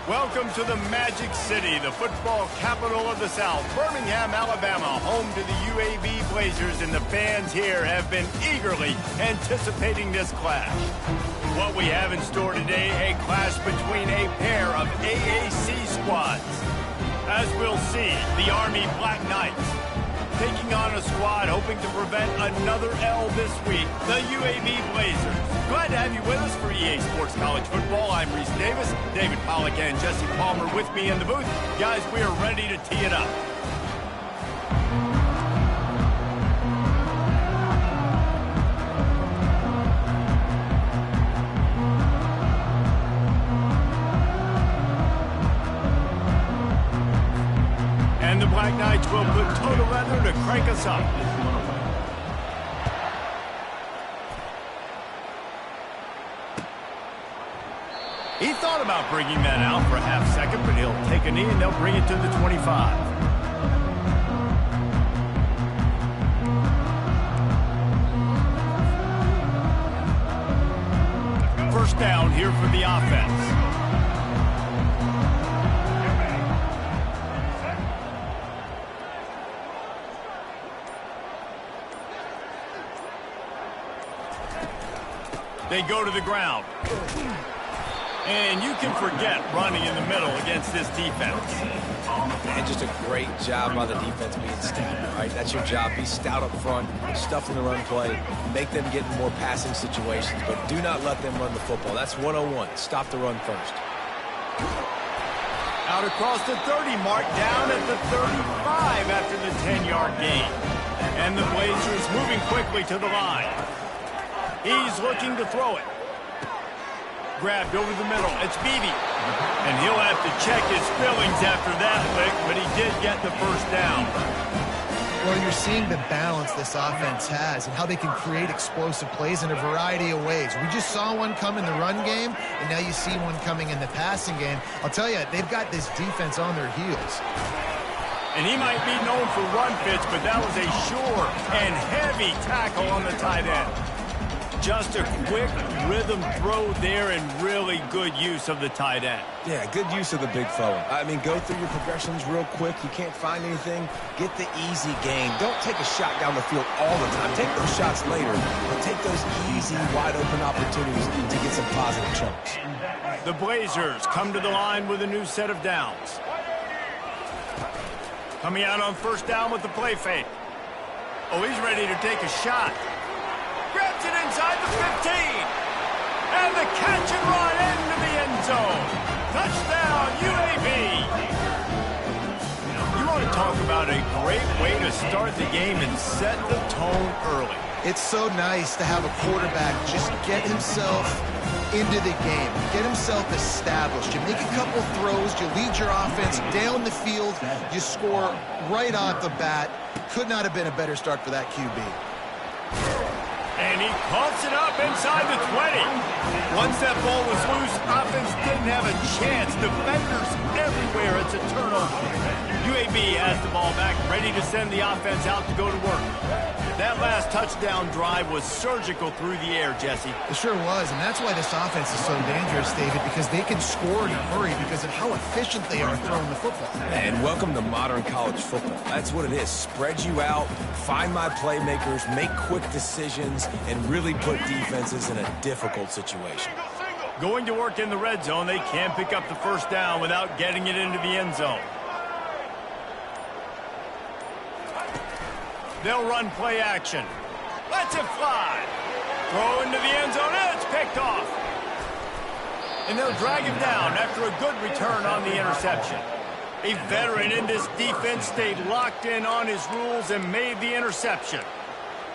Welcome to the Magic City, the football capital of the South, Birmingham, Alabama, home to the UAB Blazers, and the fans here have been eagerly anticipating this clash. What we have in store today, a clash between a pair of AAC squads. As we'll see, the Army Black Knights taking on a squad hoping to prevent another L this week, the UAB Blazers. Glad to have you with us for EA Sports College Football. I'm Reese Davis, David Pollack and Jesse Palmer with me in the booth. Guys, we are ready to tee it up. And the Black Knights will put total leather to crank us up. He thought about bringing that out for a half second, but he'll take a knee and they'll bring it to the 25. First down here for the offense. They go to the ground. And you can forget running in the middle against this defense. And just a great job by the defense being stout, right? That's your job. Be stout up front, stuff in the run play, make them get in more passing situations, but do not let them run the football. That's 101. Stop the run first. Out across the 30 mark, down at the 35 after the 10-yard gain. And the Blazers moving quickly to the line. He's looking to throw it. Grabbed over the middle. It's Beebe. And he'll have to check his feelings after that lick, but he did get the first down. Well, you're seeing the balance this offense has and how they can create explosive plays in a variety of ways. We just saw one come in the run game, and now you see one coming in the passing game. I'll tell you, they've got this defense on their heels. And he might be known for run fits, but that was a sure and heavy tackle on the tight end. Just a quick rhythm throw there and really good use of the tight end. Yeah, good use of the big fella. I mean, go through your progressions real quick. You can't find anything. Get the easy gain. Don't take a shot down the field all the time. Take those shots later, but take those easy, wide-open opportunities to get some positive chunks. The Blazers come to the line with a new set of downs. Coming out on first down with the play fake. Oh, he's ready to take a shot. Grabs it inside the 15. And the catch and run into the end zone. Touchdown, UAB. You want to talk about a great way to start the game and set the tone early. It's so nice to have a quarterback just get himself into the game, get himself established. You make a couple throws, you lead your offense down the field, you score right off the bat. Could not have been a better start for that QB. And he coughs it up inside the 20. Once that ball was loose, offense didn't have a chance. Defenders everywhere. It's a turnover. UAB has the ball back, ready to send the offense out to go to work. That last touchdown drive was surgical through the air, Jesse. It sure was, and that's why this offense is so dangerous, David, because they can score in a hurry because of how efficient they are throwing the football. And welcome to modern college football. That's what it is. Spread you out, find my playmakers, make quick decisions, and really put defenses in a difficult situation. Going to work in the red zone, they can't pick up the first down without getting it into the end zone. They'll run play action. Lets it fly. Throw into the end zone, and it's picked off. And they'll drag him down after a good return on the interception. A veteran in this defense stayed locked in on his rules and made the interception.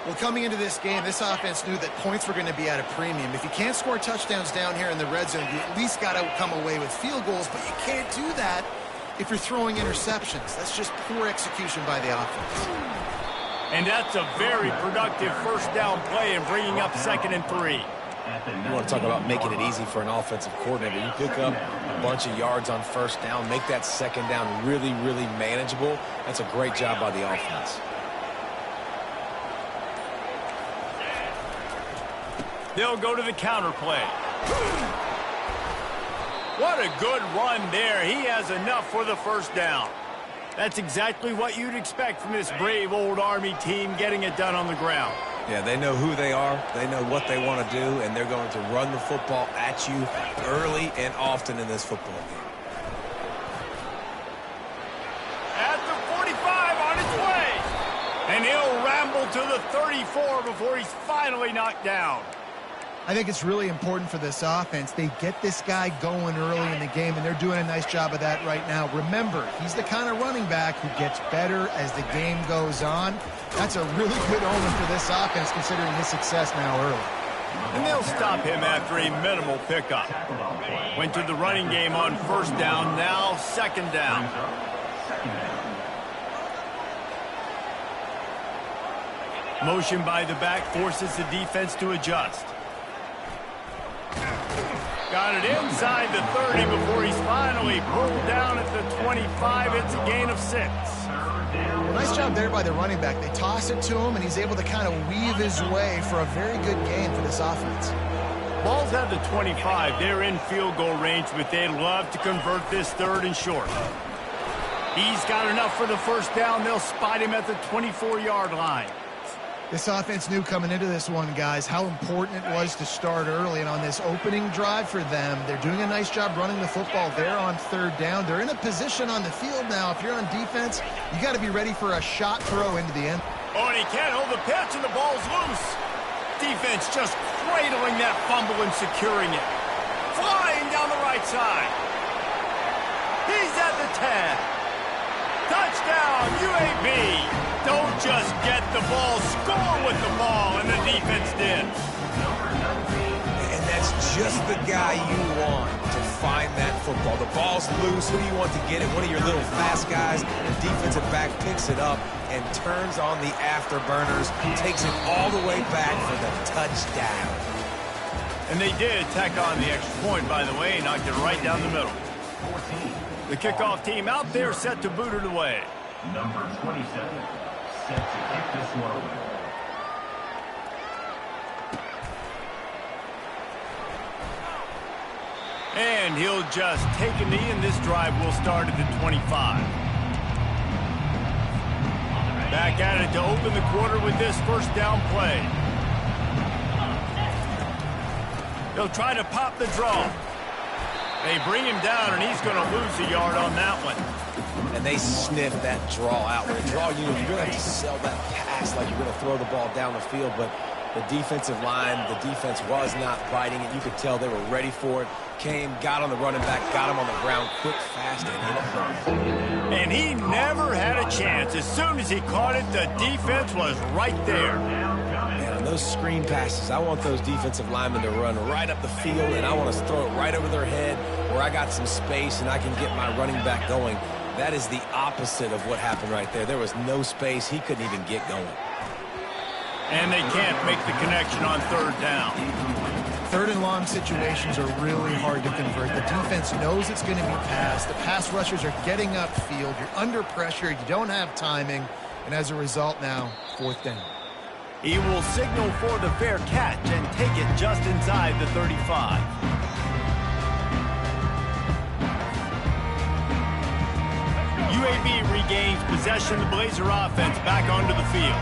Well, coming into this game, this offense knew that points were going to be at a premium. If you can't score touchdowns down here in the red zone, you at least got to come away with field goals, but you can't do that if you're throwing interceptions. That's just poor execution by the offense. And that's a very productive first down play and bringing up 2nd and 3. You want to talk about making it easy for an offensive coordinator. You pick up a bunch of yards on first down, make that second down really, really manageable. That's a great job by the offense. They'll go to the counter play. What a good run there. He has enough for the first down. That's exactly what you'd expect from this brave old Army team getting it done on the ground. Yeah, they know who they are, they know what they want to do, and they're going to run the football at you early and often in this football game. At the 45 on his way. And he'll ramble to the 34 before he's finally knocked down. I think it's really important for this offense. They get this guy going early in the game, and they're doing a nice job of that right now. Remember, he's the kind of running back who gets better as the game goes on. That's a really good omen for this offense, considering his success now early. And they'll stop him after a minimal pickup. Went to the running game on first down, now second down. Motion by the back forces the defense to adjust. Got it inside the 30 before he's finally pulled down at the 25. It's a gain of 6. Well, nice job there by the running back. They toss it to him, and he's able to kind of weave his way for a very good gain for this offense. Ball's at the 25. They're in field goal range, but they'd love to convert this third and short. He's got enough for the first down. They'll spot him at the 24-yard line. This offense knew coming into this one, guys, how important it was to start early. And on this opening drive for them, they're doing a nice job running the football there on third down. They're in a position on the field now. If you're on defense, you got to be ready for a shot throw into the end. Oh, and he can't hold the pitch, and the ball's loose. Defense just cradling that fumble and securing it. Flying down the right side. He's at the 10. Touchdown, UAB. Don't just get the ball, score with the ball, and the defense did. And that's just the guy you want to find that football. The ball's loose. Who do you want to get it? One of your little fast guys. The defensive back picks it up and turns on the afterburners, takes it all the way back for the touchdown. And they did tack on the extra point, by the way, knocked it right down the middle. The kickoff team out there set to boot it away. Number 27, set to kick this one away. And he'll just take a knee, and this drive will start at the 25. Back at it to open the quarter with this first down play. They'll try to pop the draw. They bring him down, and he's going to lose a yard on that one. And they sniff that draw out. With a draw unit, you're going to have to sell that pass like you're going to throw the ball down the field. But the defensive line, the defense was not biting it. You could tell they were ready for it. Came, got on the running back, got him on the ground quick, fast, and hit him. And he never had a chance. As soon as he caught it, the defense was right there. Man, on those screen passes, I want those defensive linemen to run right up the field, and I want to throw it right over their head where I got some space and I can get my running back going. That is the opposite of what happened right there. There was no space. He couldn't even get going. And they can't make the connection on third down. Third and long situations are really hard to convert. The defense knows it's going to be passed. The pass rushers are getting upfield. You're under pressure. You don't have timing. And as a result now, fourth down. He will signal for the fair catch and take it just inside the 35. UAB regains possession of the Blazer offense back onto the field.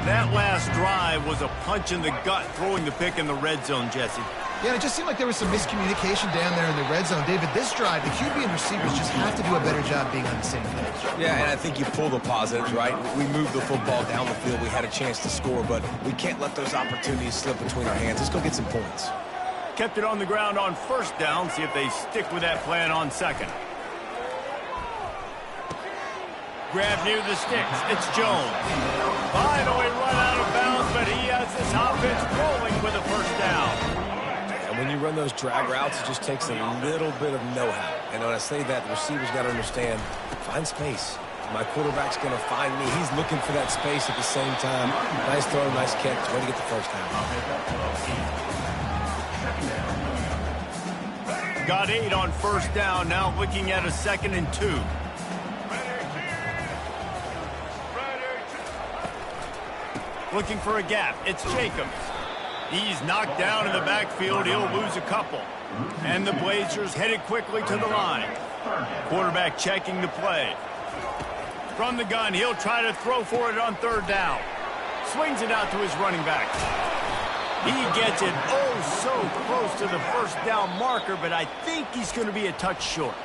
That last drive was a punch in the gut, throwing the pick in the red zone, Jesse. Yeah, it just seemed like there was some miscommunication down there in the red zone. David, this drive, the QB and receivers just have to do a better job being on the same page. Yeah, and I think you pull the positives, right? We moved the football down the field. We had a chance to score, but we can't let those opportunities slip between our hands. Let's go get some points. Kept it on the ground on first down. See if they stick with that plan on second. Grab near the sticks. It's Jones. Finally run out of bounds, but he has this offense rolling with a first down. And when you run those drag routes, it just takes a little bit of know-how. And when I say that, the receiver's got to understand, find space. My quarterback's going to find me. He's looking for that space at the same time. Nice throw, nice catch. Way to get the first down. Got 8 on first down. Now looking at a 2nd and 2. Looking for a gap. It's Jacobs. He's knocked down in the backfield. He'll lose a couple. And the Blazers headed quickly to the line. Quarterback checking the play. From the gun, he'll try to throw for it on third down. Swings it out to his running back. He gets it so close to the first down marker, but I think he's going to be a touch short.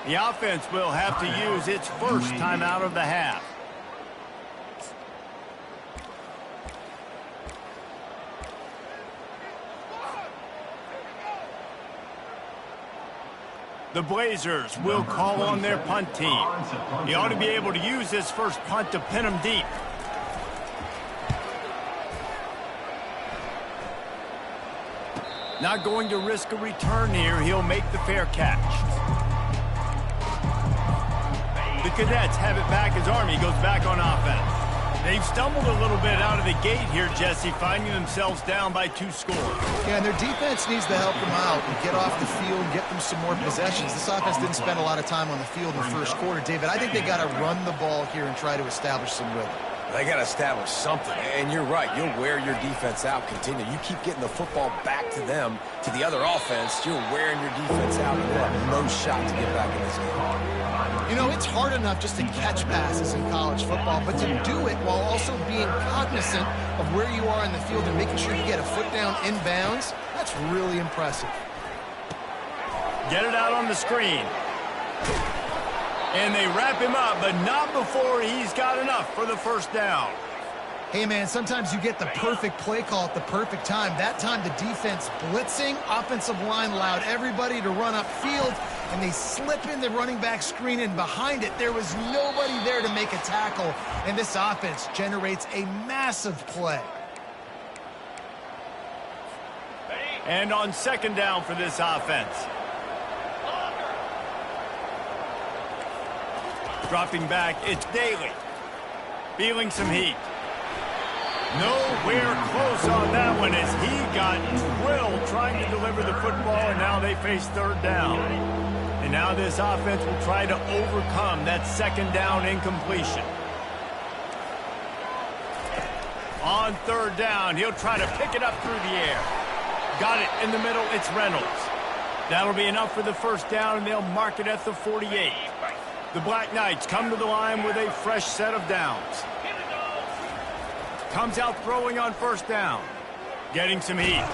The offense will have to use its first timeout of the half. The Blazers will call on their punt team. He ought to be able to use this first punt to pin him deep. Not going to risk a return here. He'll make the fair catch. The Cadets have it back as Army goes back on offense. They've stumbled a little bit out of the gate here, Jesse, finding themselves down by 2 scores. Yeah, and their defense needs to help them out and get off the field and get them some more possessions. This offense didn't spend a lot of time on the field in the first quarter. David, I think they got to run the ball here and try to establish some rhythm. They got to establish something, and you're right. You'll wear your defense out, continue. You keep getting the football back to them, to the other offense, you're wearing your defense out, and you'll have no shot to get back in this game. You know, it's hard enough just to catch passes in college football, but to do it while also being cognizant of where you are in the field and making sure you get a foot down inbounds, that's really impressive. Get it out on the screen. And they wrap him up, but not before he's got enough for the first down. Hey, man, sometimes you get the perfect play call at the perfect time. That time the defense blitzing, offensive line allowed everybody to run upfield, and they slip in the running back screen, and behind it there was nobody there to make a tackle, and this offense generates a massive play. And on second down for this offense. Dropping back, it's Daly. Feeling some heat. Nowhere close on that one as he got drilled trying to deliver the football, and now they face third down. And now this offense will try to overcome that second down incompletion. On third down, he'll try to pick it up through the air. Got it in the middle, it's Reynolds. That'll be enough for the first down, and they'll mark it at the 48. The Black Knights come to the line with a fresh set of downs. Comes out throwing on first down. Getting some heat.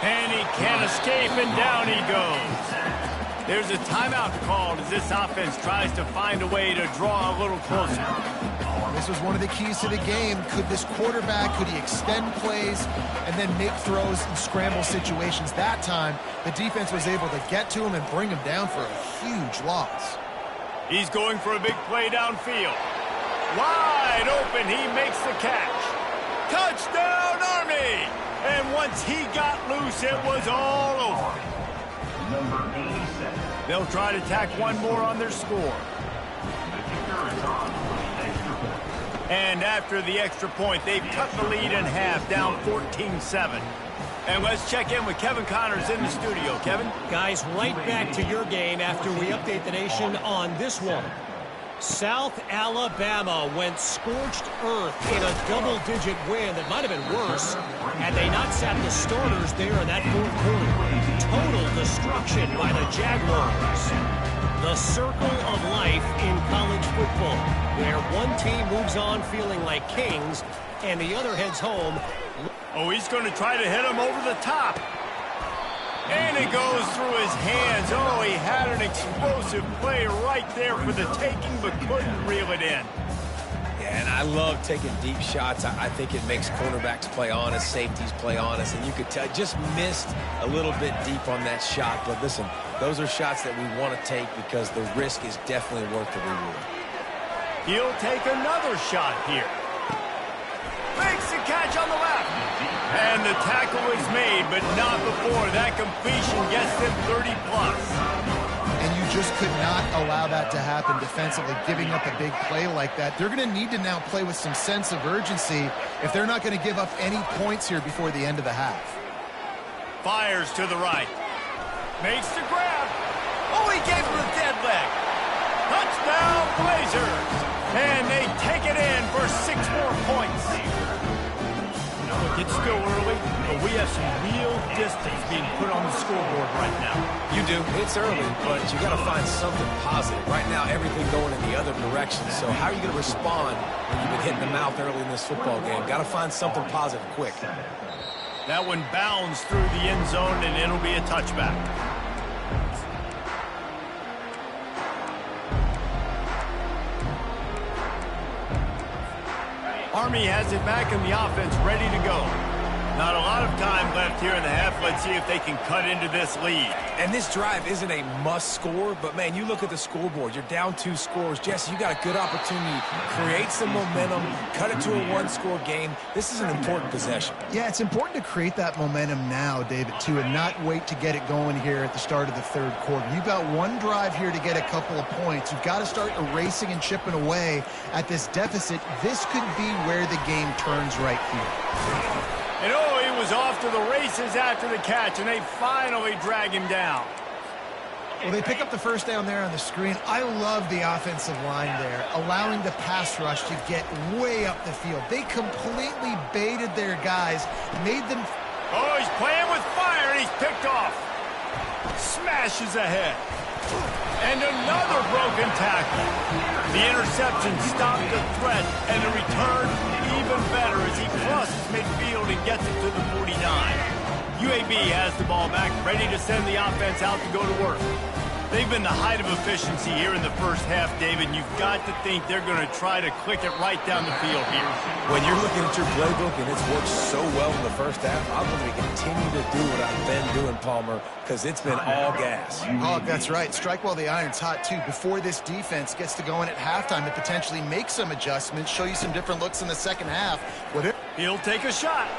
And he can't escape, and down he goes. There's a timeout called as this offense tries to find a way to draw a little closer. This was one of the keys to the game. Could this quarterback, could he extend plays and then make throws in scramble situations? That time, the defense was able to get to him and bring him down for a huge loss. He's going for a big play downfield. Wide open, he makes the catch. Touchdown, Army! And once he got loose, it was all over. Number 87. They'll try to tack one more on their score. The kicker is on for the extra point. And after the extra point, they've cut the lead in half, down 14-7. And let's check in with Kevin Connors in the studio. Kevin? Guys, right back to your game after we update the nation on this one. South Alabama went scorched earth in a double-digit win that might have been worse had they not sat the starters there in that fourth quarter. Total destruction by the Jaguars. The circle of life in college football, where one team moves on feeling like kings and the other heads home. Oh, he's going to try to hit him over the top. And it goes through his hands. Oh, he had an explosive play right there for the taking, but couldn't reel it in. Yeah, and I love taking deep shots. I think it makes cornerbacks play honest, safeties play honest, and you could tell just missed a little bit deep on that shot. But listen, those are shots that we want to take because the risk is definitely worth the reward. He'll take another shot here. Makes the catch on the left. And the tackle is made, but not before that completion gets them 30-plus. And you just could not allow that to happen defensively, giving up a big play like that. They're going to need to now play with some sense of urgency if they're not going to give up any points here before the end of the half. Fires to the right. Makes the grab. Oh, he gave him a dead leg. Touchdown, Blazers. And they take it in for 6 more points. It's still early, but we have some real distance being put on the scoreboard right now. You do. It's early, but you got to find something positive. Right now, everything going in the other direction. So how are you going to respond when you've been hitting the mouth early in this football game? Got to find something positive quick. That one bounds through the end zone, and it'll be a touchback. Army has it back in the offense, ready to go. Not a lot of time left here in the half. Let's see if they can cut into this lead. And this drive isn't a must score, but man, you look at the scoreboard. You're down 2 scores. Jesse, you got a good opportunity. Create some momentum. Cut it to a 1-score game. This is an important possession. Yeah, it's important to create that momentum now, David, too, and not wait to get it going here at the start of the third quarter. You've got one drive here to get a couple of points. You've got to start erasing and chipping away at this deficit. This could be where the game turns right here. And oh, he was off to the races after the catch, and they finally drag him down. Well, they pick up the first down there on the screen. I love the offensive line there, allowing the pass rush to get way up the field. They completely baited their guys, made them... Oh, he's playing with fire, and he's picked off. Smashes ahead. And another broken tackle. The interception stopped the threat, and the return even better as he crosses midfield and gets it to the 49. UAB has the ball back, ready to send the offense out to go to work. They've been the height of efficiency here in the first half, David, and you've got to think they're going to try to click it right down the field here. When you're looking at your playbook and it's worked so well in the first half, I'm going to continue to do what I've been doing, Palmer, because it's been all gas. Oh, that's right. Strike while the iron's hot, too. Before this defense gets to going at halftime, to potentially make some adjustments, show you some different looks in the second half. He'll take a shot.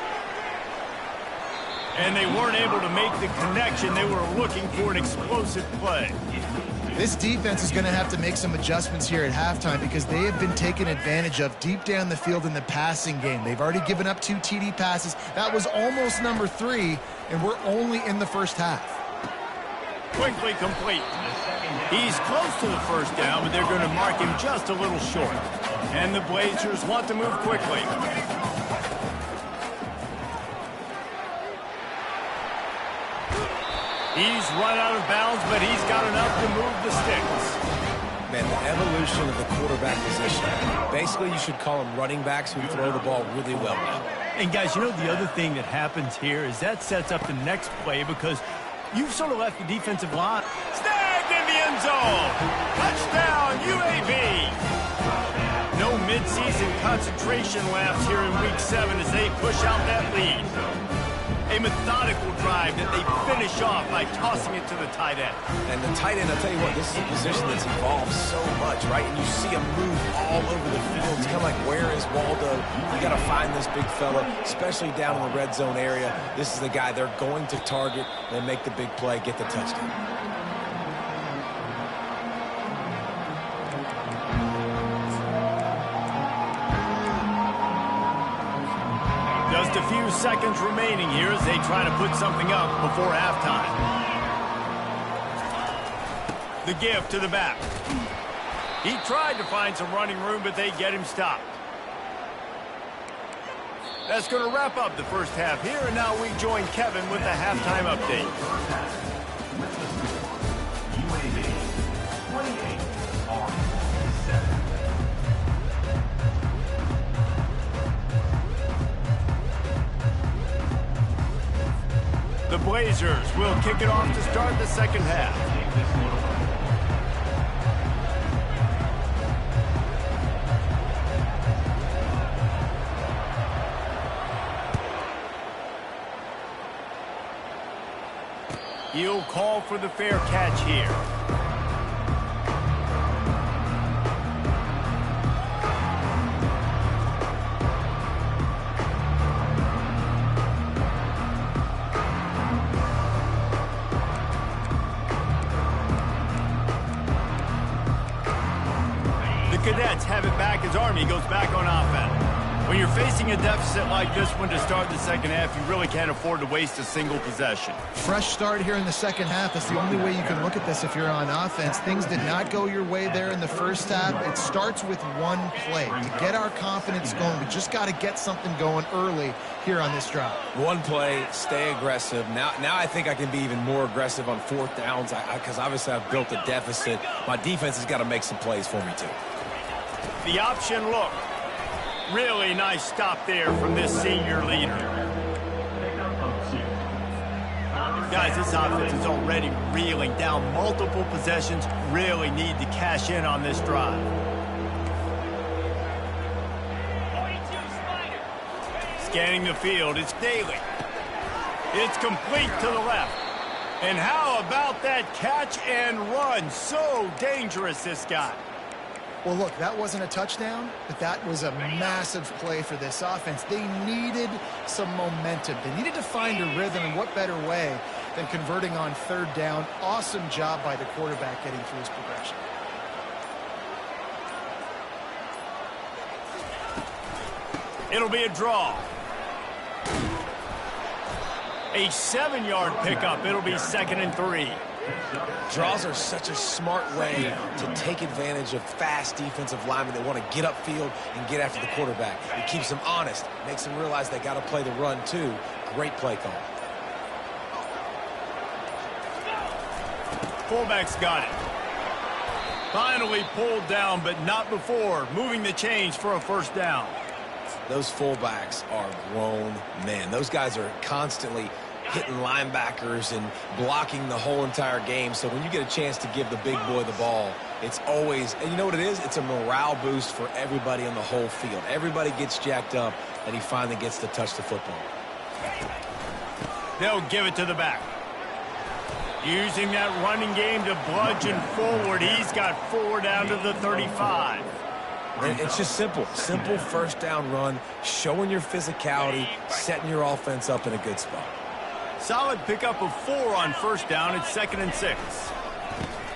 And they weren't able to make the connection. They were looking for an explosive play. This defense is going to have to make some adjustments here at halftime because they have been taken advantage of deep down the field in the passing game. They've already given up 2 TD passes. That was almost number 3, and we're only in the first half. Quickly complete. He's close to the first down, but they're going to mark him just a little short. And the Blazers want to move quickly. He's run out of bounds, but he's got enough to move the sticks. Man, the evolution of the quarterback position. Basically, you should call them running backs who throw the ball really well now. And guys, you know the other thing that happens here is that sets up the next play because you've sort of left the defensive line. Snagged in the end zone. Touchdown, UAB. No midseason concentration laps here in Week 7 as they push out that lead. A methodical drive that they finish off by tossing it to the tight end. And the tight end, I'll tell you what, this is a position that's evolved so much, right? And you see him move all over the field. It's kind of like, where is Waldo? You got to find this big fella, especially down in the red zone area. This is the guy they're going to target and make the big play, get the touchdown. Just a few seconds remaining here as they try to put something up before halftime. The give to the back. He tried to find some running room, but they get him stopped. That's going to wrap up the first half here, and now we join Kevin with the halftime update. UAB 28 on 7. The Blazers will kick it off to start the second half. He'll call for the fair catch here. The Cadets have it back as Army goes back on offense. When you're facing a deficit like this one to start the second half, you really can't afford to waste a single possession. Fresh start here in the second half. That's the only way you can look at this if you're on offense. Things did not go your way there in the first half. It starts with one play. To get our confidence going, we just got to get something going early here on this drive. One play, stay aggressive. Now I think I can be even more aggressive on fourth downs because obviously I've built a deficit. My defense has got to make some plays for me too. The option look. Really nice stop there from this senior leader. Guys, this offense is already reeling down multiple possessions. Really need to cash in on this drive. Scanning the field, it's Daly. It's complete to the left. And how about that catch and run? So dangerous, this guy. Well, look, that wasn't a touchdown, but that was a massive play for this offense. They needed some momentum. They needed to find a rhythm, and what better way than converting on third down. Awesome job by the quarterback getting through his progression. It'll be a draw. A 7-yard pickup. It'll be 2nd and 3. Draws are such a smart way to take advantage of fast defensive linemen that want to get upfield and get after the quarterback. It keeps them honest, makes them realize they got to play the run too. Great play call. Fullback's got it. Finally pulled down, but not before. Moving the chains for a first down. Those fullbacks are grown men. Those guys are constantly hitting linebackers and blocking the whole entire game. So when you get a chance to give the big boy the ball, it's always, and you know what it is? It's a morale boost for everybody on the whole field. Everybody gets jacked up, and he finally gets to touch the football. They'll give it to the back. Using that running game to bludgeon forward. He's got 4 down to the 35. And it's just simple. Simple first down run, showing your physicality, setting your offense up in a good spot. Solid pickup of 4 on first down. It's 2nd and 6.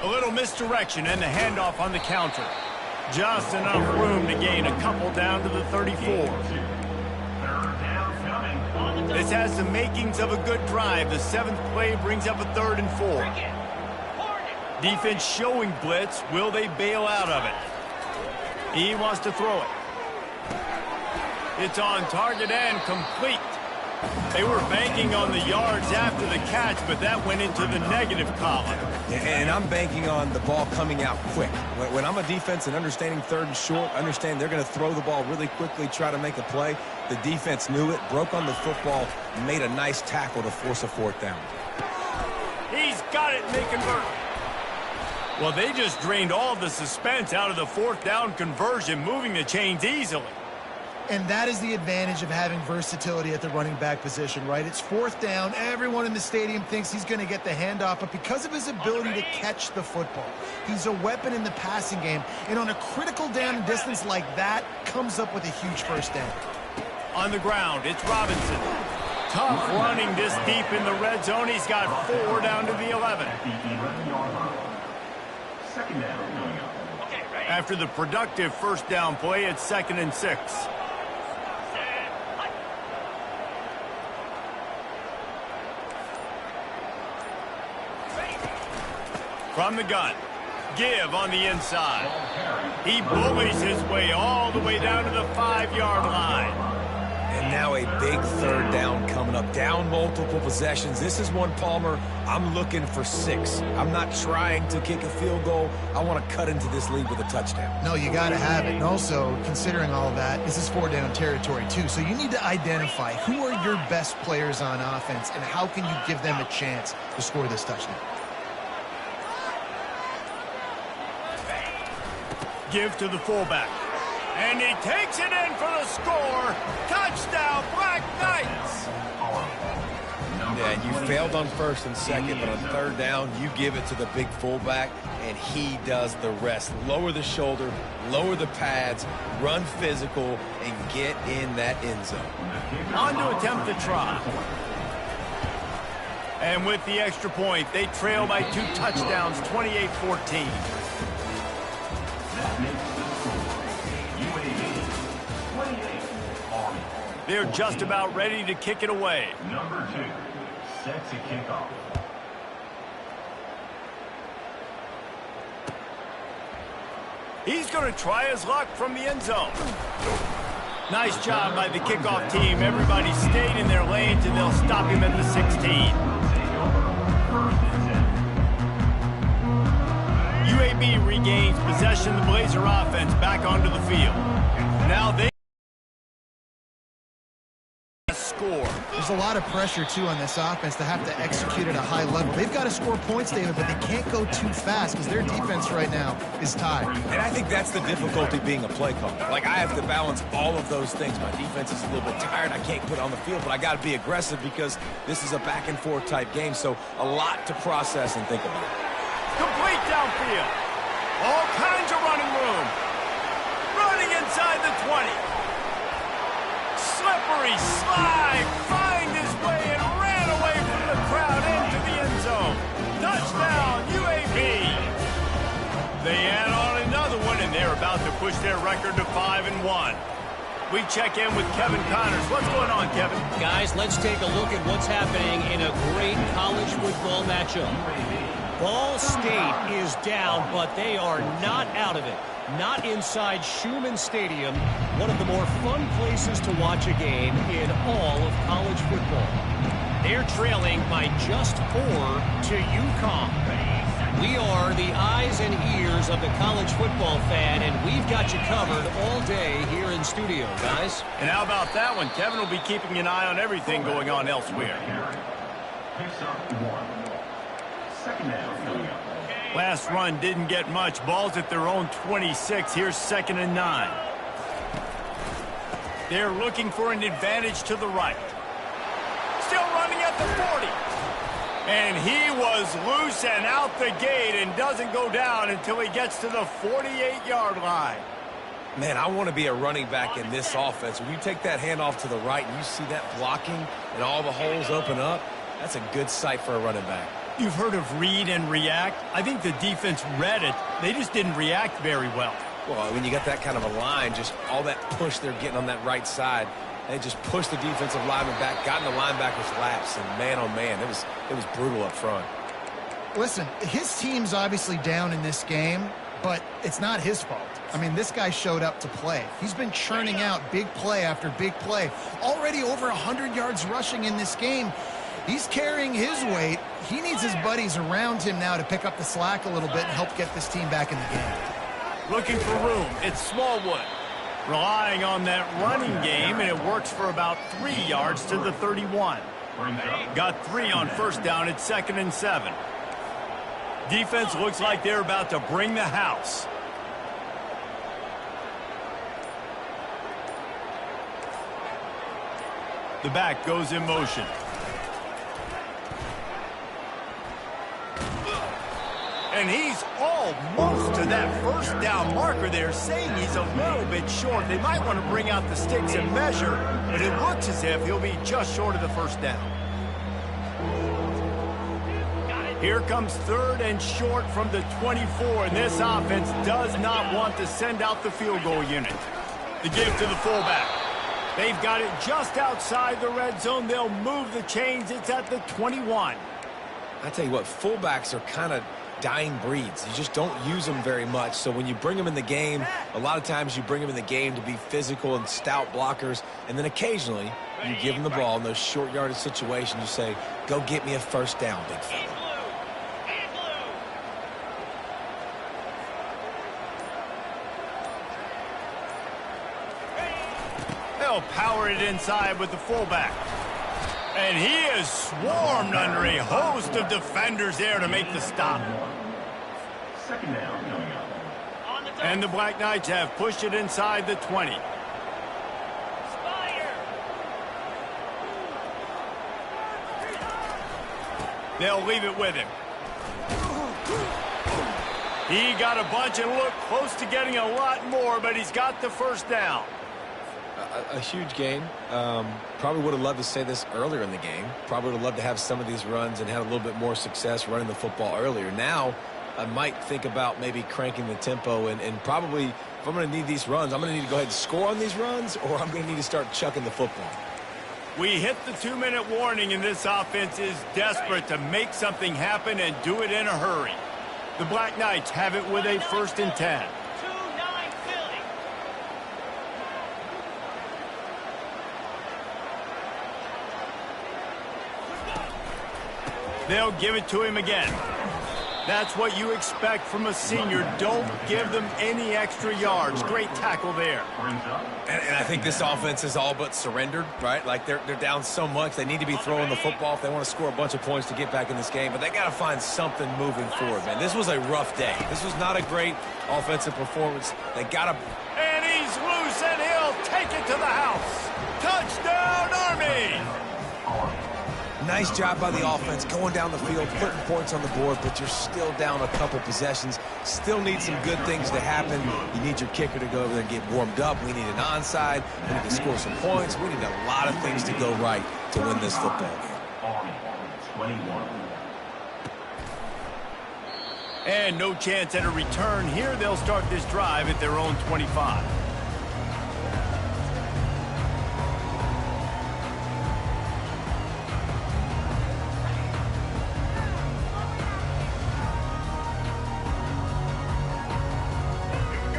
A little misdirection and the handoff on the counter. Just enough room to gain a couple down to the 34. This has the makings of a good drive. The 7th play brings up a 3rd and 4. Defense showing blitz. Will they bail out of it? He wants to throw it. It's on target and complete. They were banking on the yards after the catch, but that went into the negative column. And I'm banking on the ball coming out quick. When I'm a defense and understanding 3rd and short, understand they're going to throw the ball really quickly, try to make a play. The defense knew it, broke on the football, made a nice tackle to force a 4th down. He's got it, and they convert. Well, they just drained all of the suspense out of the 4th down conversion, moving the chains easily. And that is the advantage of having versatility at the running back position, right? It's 4th down. Everyone in the stadium thinks he's going to get the handoff, but because of his ability to catch the football, he's a weapon in the passing game. And on a critical down and distance like that, comes up with a huge first down. On the ground, it's Robinson. Tough running this deep in the red zone. He's got 4 down to the 11. After the productive first down play, it's 2nd and 6. From the gun, give on the inside. He bullies his way all the way down to the 5-yard line. And now a big 3rd down coming up. Down multiple possessions. This is one, Palmer, I'm looking for 6. I'm not trying to kick a field goal. I want to cut into this lead with a touchdown. No, you got to have it. And also, considering all of that, this is 4-down territory too. So you need to identify who are your best players on offense and how can you give them a chance to score this touchdown. Give to the fullback. And he takes it in for the score. Touchdown, Black Knights. Yeah, and you failed on 1st and 2nd, but on 3rd down, you give it to the big fullback, and he does the rest. Lower the shoulder, lower the pads, run physical, and get in that end zone. On to attempt the try. And with the extra point, they trail by 2 touchdowns, 28-14. They're just about ready to kick it away. Number 2, set to kick off. He's going to try his luck from the end zone. Nice job by the kickoff team. Everybody stayed in their lanes, and they'll stop him at the 16. UAB regains possession of the Blazer offense back onto the field. Now they score. There's a lot of pressure, too, on this offense to have to execute at a high level. They've got to score points, David, but they can't go too fast because their defense right now is tied. And I think that's the difficulty being a play caller. Like, I have to balance all of those things. My defense is a little bit tired. I can't put it on the field, but I got to be aggressive because this is a back-and-forth type game, so a lot to process and think about. Complete downfield. All kinds of running room. Running inside the 20. Slippery slide. Find his way and ran away from the crowd into the end zone. Touchdown, UAB. They add on another one, and they're about to push their record to 5-1. We check in with Kevin Connors. What's going on, Kevin? Guys, let's take a look at what's happening in a great college football matchup. Ball State is down, but they are not out of it. Not inside Schumann Stadium, one of the more fun places to watch a game in all of college football. They're trailing by just 4 to UConn. We are the eyes and ears of the college football fan, and we've got you covered all day here in studio, guys. And how about that one? Kevin will be keeping an eye on everything going on elsewhere. Picks up 1. Second down coming up. Last run didn't get much. Ball's at their own 26. Here's 2nd and 9. They're looking for an advantage to the right. Still running at the 40. And he was loose and out the gate and doesn't go down until he gets to the 48-yard line. Man, I want to be a running back in this offense. When you take that handoff to the right and you see that blocking and all the holes open up, that's a good sight for a running back. You've heard of read and react. I think the defense read it. They just didn't react very well. Well, when you got that kind of a line, just all that push they're getting on that right side, they just pushed the defensive lineman back, got in the linebacker's laps, and man, oh man, it was brutal up front. Listen, his team's obviously down in this game, but it's not his fault. I mean, this guy showed up to play. He's been churning out big play after big play. Already over 100 yards rushing in this game. He's carrying his weight. He needs his buddies around him now to pick up the slack a little bit and help get this team back in the game. Looking for room. It's Smallwood. Relying on that running game, and it works for about 3 yards to the 31. Got 3 on first down. It's 2nd and 7. Defense looks like they're about to bring the house. The back goes in motion. And he's almost to that first down marker there, saying he's a little bit short. They might want to bring out the sticks and measure, but it looks as if he'll be just short of the first down. Here comes 3rd and short from the 24, and this offense does not want to send out the field goal unit. The give to the fullback. They've got it just outside the red zone. They'll move the chains. It's at the 21. I tell you what, fullbacks are kind of dying breeds. You just don't use them very much. So when you bring them in the game, a lot of times you bring them in the game to be physical and stout blockers, and then occasionally you give them the ball in those short yardage situations. You say, go get me a first down, big fella. They'll power it inside with the fullback. And he is swarmed under a host of defenders there to make the stop. Second down coming up. And the Black Knights have pushed it inside the 20. They'll leave it with him. He got a bunch and looked close to getting a lot more, but he's got the first down. A huge gain. Probably would have loved to say this earlier in the game. Probably would have loved to have some of these runs and had a little bit more success running the football earlier. Now, I might think about maybe cranking the tempo and probably, if I'm going to need these runs, I'm going to need to go ahead and score on these runs, or I'm going to need to start chucking the football. We hit the 2-minute warning, and this offense is desperate to make something happen and do it in a hurry. The Black Knights have it with a 1st and 10. They'll give it to him again. That's what you expect from a senior. Don't give them any extra yards. Great tackle there. And I think this offense is all but surrendered, right? Like they're down so much. They need to be throwing the football if they want to score a bunch of points to get back in this game. But they got to find something moving forward, man. This was a rough day. This was not a great offensive performance. They got to... And he's loose, and he'll take it to the house. Touchdown, Army! Nice job by the offense going down the field, putting points on the board, but you're still down a couple possessions. Still need some good things to happen. You need your kicker to go over there and get warmed up. We need an onside. We need to score some points. We need a lot of things to go right to win this football game. 21. And no chance at a return here. They'll start this drive at their own 25.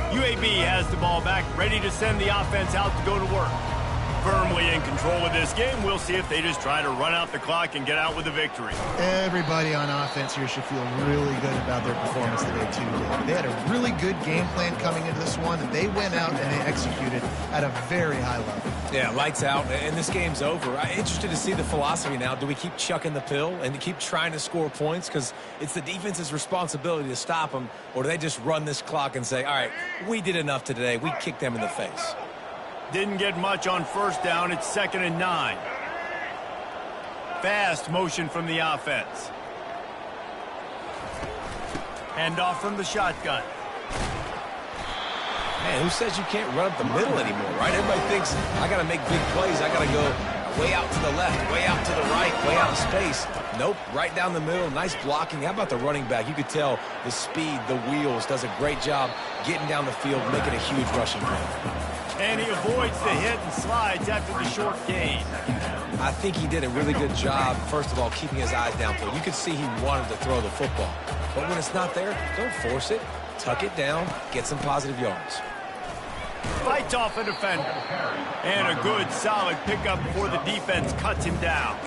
UAB has the ball back, ready to send the offense out to go to work. Firmly in control of this game. We'll see if they just try to run out the clock and get out with a victory. Everybody on offense here should feel really good about their performance today, too. They had a really good game plan coming into this one, and they went out and they executed at a very high level. Yeah, lights out, and this game's over. I'm interested to see the philosophy now. Do we keep chucking the pill and keep trying to score points? Because it's the defense's responsibility to stop them, or do they just run this clock and say, all right, we did enough today. We kicked them in the face. Didn't get much on 1st down. It's 2nd and 9. Fast motion from the offense. Hand off from the shotgun. Man, who says you can't run up the middle anymore, right? Everybody thinks, I got to make big plays. I got to go way out to the left, way out to the right, way out in space. Nope, right down the middle. Nice blocking. How about the running back? You could tell the speed, the wheels, does a great job getting down the field, making a huge rushing play. And he avoids the hit and slides after the short gain. I think he did a really good job, first of all, keeping his eyes downfield. You could see he wanted to throw the football. But when it's not there, don't force it. Tuck it down, get some positive yards. Fights off a defender. And a good, solid pickup before the defense cuts him down.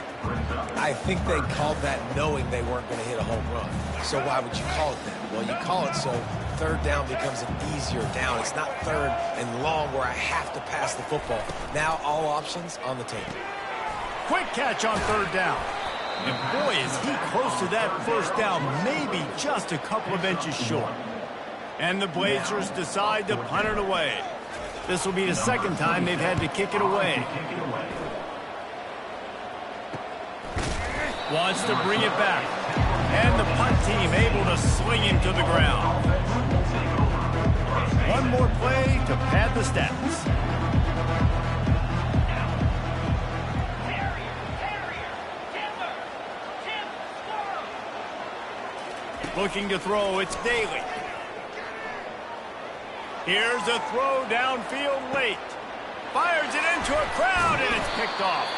I think they called that knowing they weren't going to hit a home run. So why would you call it that? Well, you call it so 3rd down becomes an easier down. It's not 3rd and long where I have to pass the football. Now all options on the table. Quick catch on 3rd down. And boy, is he close to that 1st down, maybe just a couple of inches short. And the Blazers decide to punt it away. This will be the 2nd time they've had to kick it away. Wants to bring it back. And the punt team able to sling him to the ground. One more play to pad the stats. Looking to throw, it's Daly. Here's a throw downfield late. Fires it into a crowd, and it's picked off.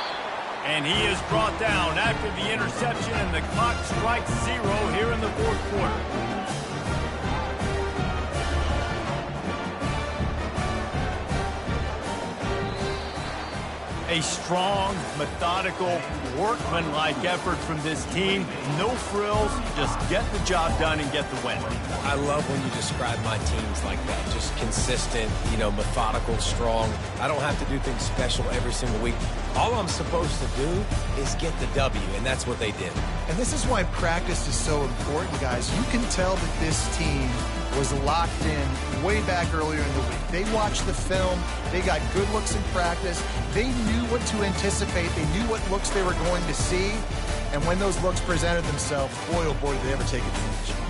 And he is brought down after the interception, and the clock strikes 0 here in the 4th quarter. A strong, methodical, workmanlike effort from this team. No frills, just get the job done and get the win. I love when you describe my teams like that. Just consistent, methodical, strong. I don't have to do things special every single week. All I'm supposed to do is get the W, and that's what they did. And this is why practice is so important, guys. You can tell that this team was locked in way back earlier in the week. They watched the film. They got good looks in practice. They knew what to anticipate. They knew what looks they were going to see. And when those looks presented themselves, boy, oh boy, did they ever take advantage.